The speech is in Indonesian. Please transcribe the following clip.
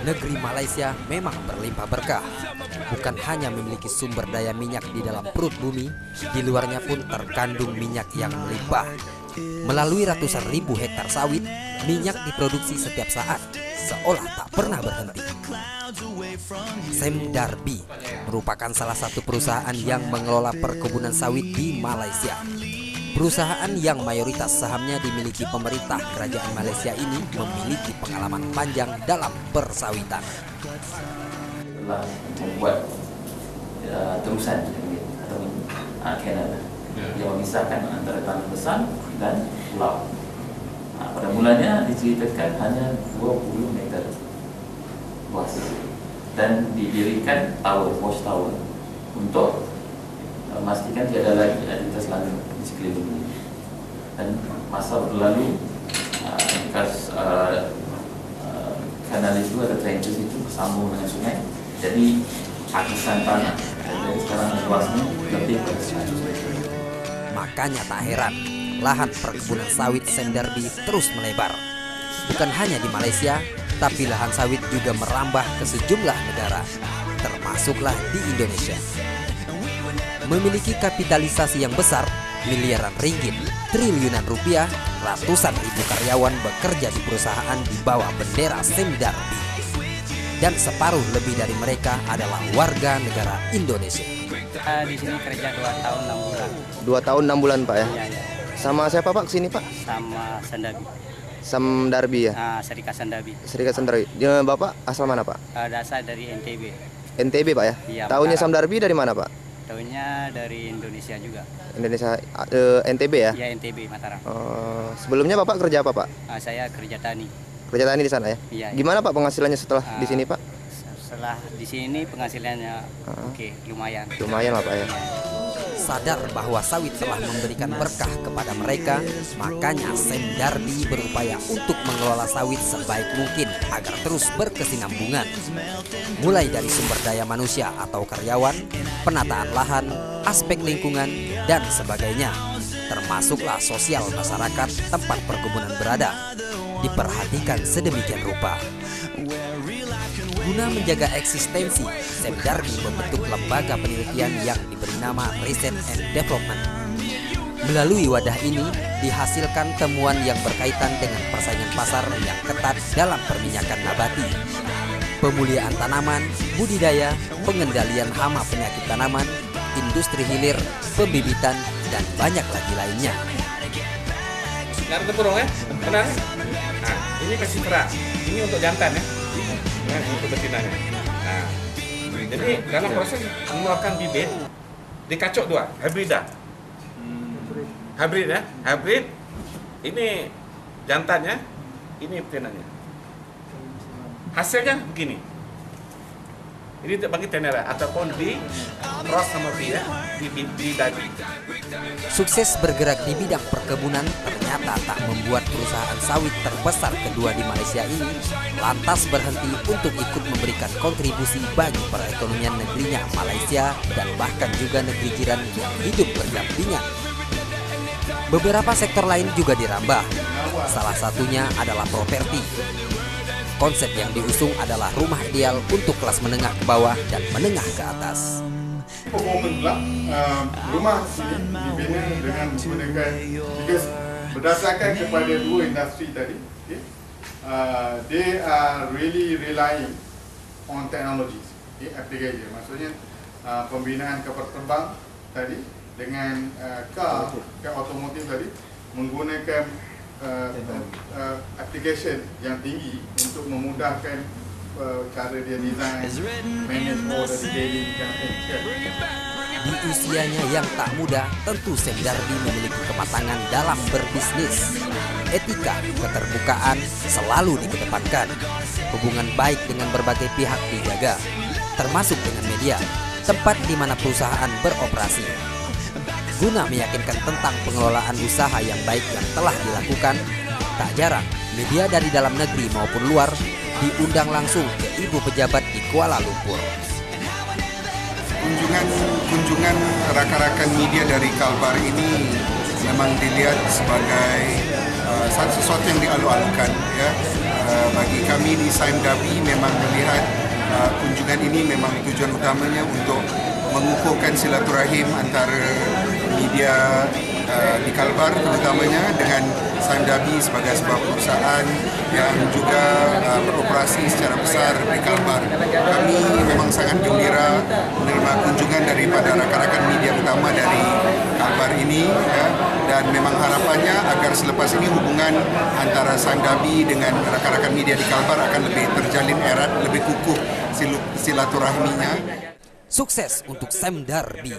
Negeri Malaysia memang berlimpah berkah. Bukan hanya memiliki sumber daya minyak di dalam perut bumi, di luarnya pun terkandung minyak yang melimpah. Melalui ratusan ribu hektar sawit, minyak diproduksi setiap saat, seolah tak pernah berhenti. Sam Darby merupakan salah satu perusahaan yang mengelola perkebunan sawit di Malaysia. Perusahaan yang mayoritas sahamnya dimiliki pemerintah kerajaan Malaysia ini memiliki pengalaman panjang dalam persawitan. Telah membuat terusan atau kanal yang memisahkan antara tanah besar dan pulau. Pada mulanya diceritakan hanya 20 meter luas dan didirikan tower, watch tower untuk memastikan tiada lagi aktivitas lain di sekeliling ini. Dan masa berlalu, bekas kanal itu ada trenches itu bersambung dengan sungai, jadi hakisan tanah. Jadi sekarang luasnya lebih dari 100 meter. Makanya tak heran, lahan perkebunan sawit Sam Darby terus melebar. Bukan hanya di Malaysia, tapi lahan sawit juga merambah ke sejumlah negara, termasuklah di Indonesia. Memiliki kapitalisasi yang besar, miliaran ringgit, triliunan rupiah, ratusan ribu karyawan bekerja di perusahaan di bawah bendera Sam Darby. Dan separuh lebih dari mereka adalah warga negara Indonesia. Di sini kerja 2 tahun 6 bulan. 2 tahun 6 bulan Pak ya? Iya, iya. Sama siapa Pak kesini Pak? Sama Sandabi. Sam Darby ya? Serikat Sandabi. Serikat Sandabi. Bapak asal mana Pak? Dasar dari NTB. NTB Pak ya? Iya, Tahunnya Mataram. Sam Darby dari mana Pak? Tahunnya dari Indonesia juga. Indonesia, NTB ya? Ya NTB Mataram. Sebelumnya Bapak kerja apa Pak? Saya kerja tani. Kerja tani di sana ya? Iya. Gimana Pak penghasilannya setelah di sini Pak? Setelah di sini penghasilannya oke, lumayan. Lumayan lah Pak ya. Sadar bahwa sawit telah memberikan berkah kepada mereka, makanya Sam Darby berupaya untuk mengelola sawit sebaik mungkin agar terus berkesinambungan. Mulai dari sumber daya manusia atau karyawan, penataan lahan, aspek lingkungan, dan sebagainya. Termasuklah sosial masyarakat tempat perkebunan berada, diperhatikan sedemikian rupa. Guna menjaga eksistensi, Sam Darby membentuk lembaga penelitian yang diberi nama Research and Development. Melalui wadah ini, dihasilkan temuan yang berkaitan dengan persaingan pasar yang ketat dalam perminyakan nabati, pemuliaan tanaman, budidaya, pengendalian hama penyakit tanaman, industri hilir, pembibitan, dan banyak lagi lainnya. Nggak ada tempurung ya? Benar? Nah, ini kasih terang. Ini untuk jantan ya. Nah, ini untuk betinanya. Nah, jadi dalam proses mengeluarkan bibit, dikacok 2, hybrida. Hybrid ya, hybrid. Ini jantannya, ini betinanya. Hasilnya begini. Ini bagi tenera ataupun di cross sama dia di daging. Sukses bergerak di bidang perkebunan ternyata tak membuat perusahaan sawit terbesar kedua di Malaysia ini lantas berhenti untuk ikut memberikan kontribusi bagi perekonomian negerinya Malaysia dan bahkan juga negeri jiran yang hidup berdampingan. Beberapa sektor lain juga dirambah. Salah satunya adalah properti. Konsep yang diusung adalah rumah ideal untuk kelas menengah ke bawah dan menengah ke atas. Performance pula, rumah ini dibina dengan menggunakan, because berdasarkan kepada 2 industri tadi, okay, they are really relying on technologies, okay, application. Maksudnya pembinaan kapal terbang tadi dengan car otomotif tadi menggunakan application yang tinggi untuk memudahkan cara dia design, manage order detailing, Di usianya yang tak muda, tentu Sam Darby memiliki kematangan dalam berbisnis. Etika, keterbukaan selalu dikedepankan. Hubungan baik dengan berbagai pihak dijaga, termasuk dengan media, tempat di mana perusahaan beroperasi. Guna meyakinkan tentang pengelolaan usaha yang baik yang telah dilakukan, tak jarang media dari dalam negeri maupun luar diundang langsung ke ibu pejabat di Kuala Lumpur. Kunjungan rakan-rakan media dari Kalbar ini memang dilihat sebagai sesuatu yang dialu-alukan ya, bagi kami. kami di Saim Dhabi memang melihat kunjungan ini memang tujuan utamanya untuk mengukuhkan silaturahim antara media di Kalbar terutamanya dengan Saim Dhabi sebagai sebuah perusahaan yang juga beroperasi secara besar di Kalbar. Kami memang sangat gembira menerima kunjungan daripada rakan-rakan media utama dari Kalbar ini ya, dan memang harapannya agar selepas ini hubungan antara Saim Dhabi dengan rakan-rakan media di Kalbar akan lebih terjalin erat, lebih kukuh silaturahminya. Sukses untuk Saim Dhabi.